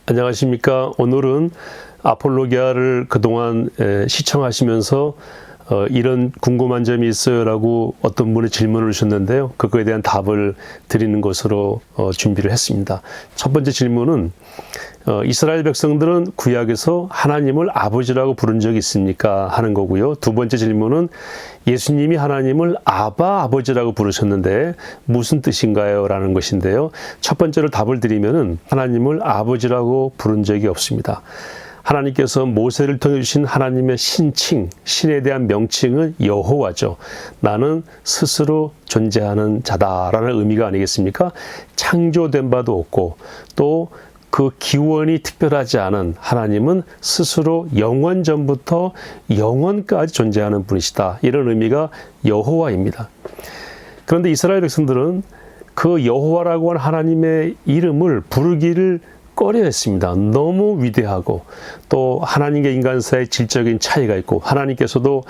안녕하십니까. 오늘은 아폴로기아를 그동안 시청하시면서 이런 궁금한 점이 있어요 라고 어떤 분이 질문을 주셨는데요. 그거에 대한 답을 드리는 것으로 준비를 했습니다. 첫 번째 질문은 이스라엘 백성들은 구약에서 하나님을 아버지라고 부른 적이 있습니까? 하는 거고요. 두 번째 질문은 예수님이 하나님을 아버지라고 부르셨는데 무슨 뜻인가요? 라는 것인데요. 첫 번째로 답을 드리면은 하나님을 아버지라고 부른 적이 없습니다. 하나님께서 모세를 통해 주신 하나님의 신칭, 신에 대한 명칭은 여호와죠. 나는 스스로 존재하는 자다라는 의미가 아니겠습니까? 창조된 바도 없고 또 그 기원이 특별하지 않은 하나님은 스스로 영원 전부터 영원까지 존재하는 분이시다. 이런 의미가 여호와입니다. 그런데 이스라엘 백성들은 그 여호와라고 하는 하나님의 이름을 부르기를 꺼려했습니다. 너무 위대하고 또 하나님과 인간 사이의 질적인 차이가 있고 하나님께서도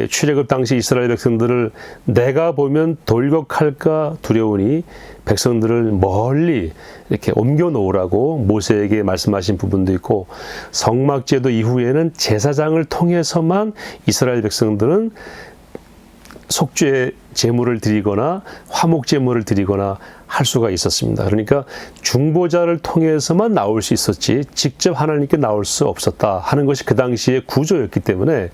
출애굽 당시 이스라엘 백성들을 내가 보면 돌격할까 두려우니 백성들을 멀리 이렇게 옮겨 놓으라고 모세에게 말씀하신 부분도 있고 성막제도 이후에는 제사장을 통해서만 이스라엘 백성들은 속죄 제물을 드리거나 화목 제물을 드리거나 할 수가 있었습니다. 그러니까 중보자를 통해서만 나올 수 있었지 직접 하나님께 나올 수 없었다 하는 것이 그 당시의 구조였기 때문에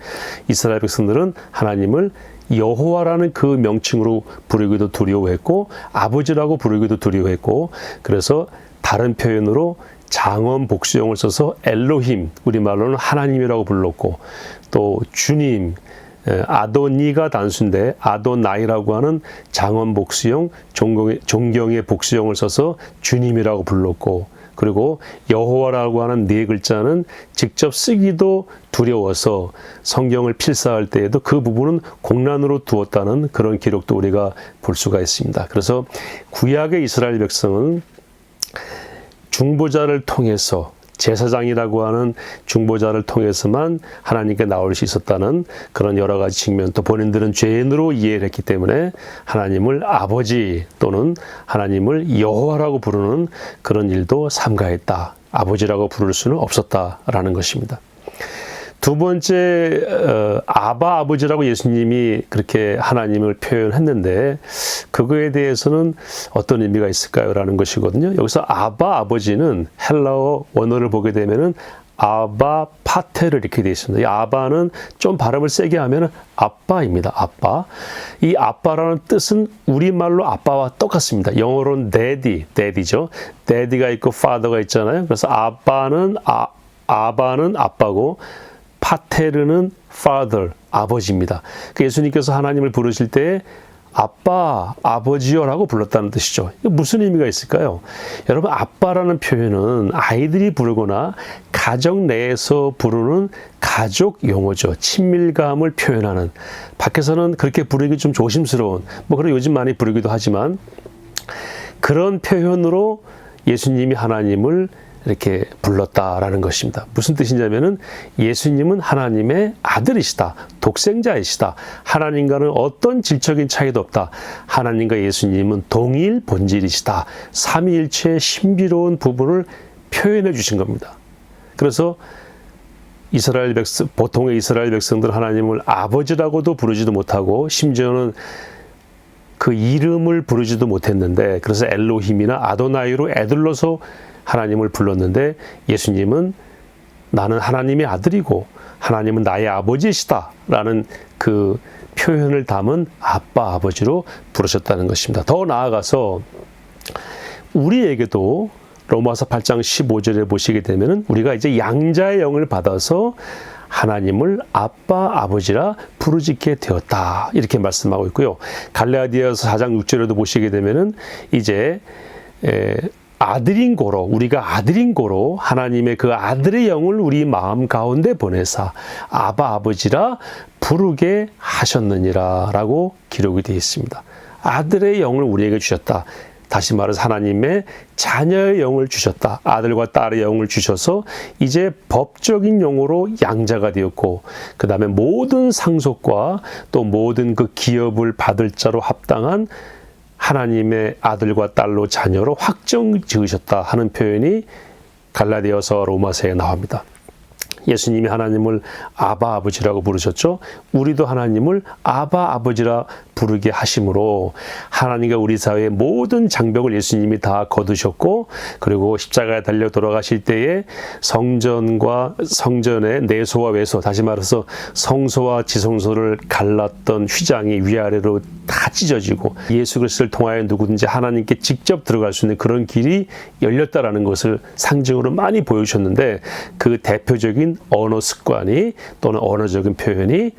이스라엘 백성들은 하나님을 여호와라는 그 명칭으로 부르기도 두려워했고 아버지라고 부르기도 두려워했고 그래서 다른 표현으로 장원 복수형을 써서 엘로힘 우리말로는 하나님이라고 불렀고 또 주님 아도니가 단수인데 아도나이라고 하는 장원 복수형 존경의 복수형을 써서 주님이라고 불렀고 그리고 여호와라고 하는 네 글자는 직접 쓰기도 두려워서 성경을 필사할 때에도 그 부분은 공란으로 두었다는 그런 기록도 우리가 볼 수가 있습니다. 그래서 구약의 이스라엘 백성은 중보자를 통해서 제사장이라고 하는 중보자를 통해서만 하나님께 나올 수 있었다는 그런 여러 가지 측면 또 본인들은 죄인으로 이해를 했기 때문에 하나님을 아버지 또는 하나님을 여호와라고 부르는 그런 일도 삼가했다. 아버지라고 부를 수는 없었다라는 것입니다. 두 번째 아버지라고 예수님이 그렇게 하나님을 표현했는데 그거에 대해서는 어떤 의미가 있을까요? 라는 것이거든요. 여기서 아버지는 헬라어 원어를 보게 되면은 아바 파테를 이렇게 되어 있습니다. 이 아바는 좀 발음을 세게 하면은 아빠입니다. 아빠. 이 아빠라는 뜻은 우리말로 아빠와 똑같습니다. 영어로는 daddy죠. daddy가 있고 father가 있잖아요. 그래서 아바는 아빠고 파테르는 father, 아버지입니다. 예수님께서 하나님을 부르실 때 아빠, 아버지요라고 불렀다는 뜻이죠. 이게 무슨 의미가 있을까요? 여러분, 아빠라는 표현은 아이들이 부르거나 가정 내에서 부르는 가족 용어죠. 친밀감을 표현하는. 밖에서는 그렇게 부르기 좀 조심스러운, 그래 요즘 많이 부르기도 하지만 그런 표현으로 예수님이 하나님을 이렇게 불렀다라는 것입니다. 무슨 뜻이냐면은 예수님은 하나님의 아들이시다. 독생자이시다. 하나님과는 어떤 질적인 차이도 없다. 하나님과 예수님은 동일 본질이시다. 삼위일체의 신비로운 부분을 표현해 주신 겁니다. 그래서 보통의 이스라엘 백성들 하나님을 아버지라고도 부르지도 못하고 심지어는 그 이름을 부르지도 못했는데 그래서 엘로힘이나 아도나이로 애들러서 하나님을 불렀는데 예수님은 나는 하나님의 아들이고 하나님은 나의 아버지이시다 라는 그 표현을 담은 아빠 아버지로 부르셨다는 것입니다. 더 나아가서 우리에게도 로마서 8장 15절에 보시게 되면 우리가 이제 양자의 영을 받아서 하나님을 아빠 아버지라 부르짖게 되었다 이렇게 말씀하고 있고요. 갈라디아서 4장 6절에도 보시게 되면 이제 우리가 아들인 고로 하나님의 그 아들의 영을 우리 마음 가운데 보내사 아버지라 부르게 하셨느니라 라고 기록이 되어 있습니다. 아들의 영을 우리에게 주셨다. 다시 말해서 하나님의 자녀의 영을 주셨다. 아들과 딸의 영을 주셔서 이제 법적인 영으로 양자가 되었고 그 다음에 모든 상속과 또 모든 그 기업을 받을 자로 합당한 하나님의 아들과 딸로 자녀로 확정 지으셨다 하는 표현이 갈라디아서 로마서에 나옵니다. 예수님이 하나님을 아바 아버지라고 부르셨죠. 우리도 하나님을 아바 아버지라 부르게 하심으로 하나님과 우리 사회의 모든 장벽을 예수님이 다 거두셨고, 그리고 십자가에 달려 돌아가실 때에 성전과 성전의 내소와 외소, 다시 말해서 성소와 지성소를 갈랐던 휘장이 위아래로 다 찢어지고 예수 그리스도를 통하여 누구든지 하나님께 직접 들어갈 수 있는 그런 길이 열렸다라는 것을 상징으로 많이 보여주셨는데, 그 대표적인 언어 습관이 또는 언어적인 표현이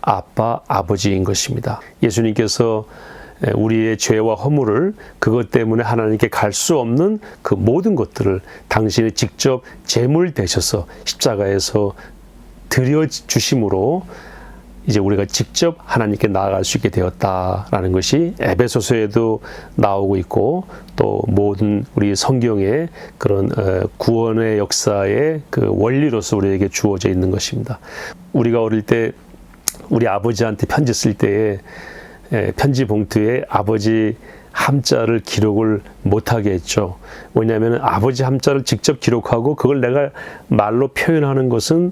아빠, 아버지인 것입니다. 예수님께서 우리의 죄와 허물을, 그것 때문에 하나님께 갈 수 없는 그 모든 것들을 당신이 직접 제물 되셔서 십자가에서 드려주심으로 이제 우리가 직접 하나님께 나아갈 수 있게 되었다라는 것이 에베소서에도 나오고 있고, 또 모든 우리 성경의 그런 구원의 역사의 그 원리로서 우리에게 주어져 있는 것입니다. 우리가 어릴 때 우리 아버지한테 편지 쓸 때에 편지 봉투에 아버지 함자를 기록을 못하게 했죠. 왜냐하면 아버지 함자를 직접 기록하고 그걸 내가 말로 표현하는 것은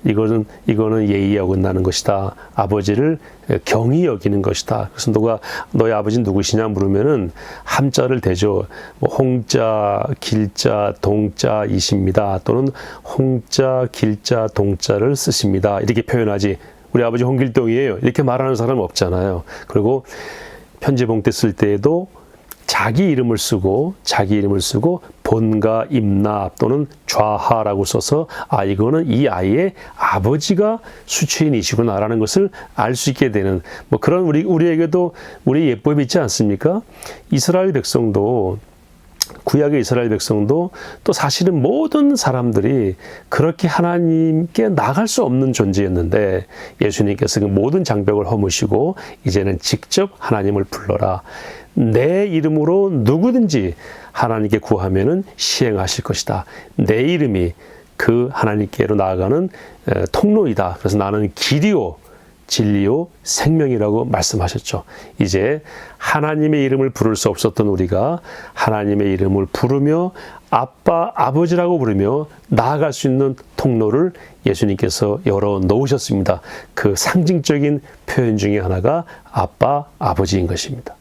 이거는 예의에 어긋나는 것이다. 아버지를 경히 여기는 것이다. 그래서 너가 너의 아버지는 누구시냐 물으면은 함자를 대죠. 뭐 홍자, 길자, 동자이십니다. 또는 홍자, 길자, 동자를 쓰십니다. 이렇게 표현하지. 우리 아버지 홍길동이에요. 이렇게 말하는 사람은 없잖아요. 그리고 편지 봉투 쓸 때에도 자기 이름을 쓰고 본가 임나 또는 좌하라고 써서 이거는 이 아이의 아버지가 수취인이시구나라는 것을 알 수 있게 되는 뭐 그런 우리에게도 우리 예법이 있지 않습니까? 이스라엘 백성도, 구약의 이스라엘 백성도 또 사실은 모든 사람들이 그렇게 하나님께 나갈 수 없는 존재였는데, 예수님께서 그 모든 장벽을 허무시고 이제는 직접 하나님을 불러라. 내 이름으로 누구든지 하나님께 구하면은 시행하실 것이다. 내 이름이 그 하나님께로 나아가는 통로이다. 그래서 나는 길이요 진리요 생명이라고 말씀하셨죠. 이제 하나님의 이름을 부를 수 없었던 우리가 하나님의 이름을 부르며 아빠, 아버지라고 부르며 나아갈 수 있는 통로를 예수님께서 열어 놓으셨습니다. 그 상징적인 표현 중에 하나가 아빠, 아버지인 것입니다.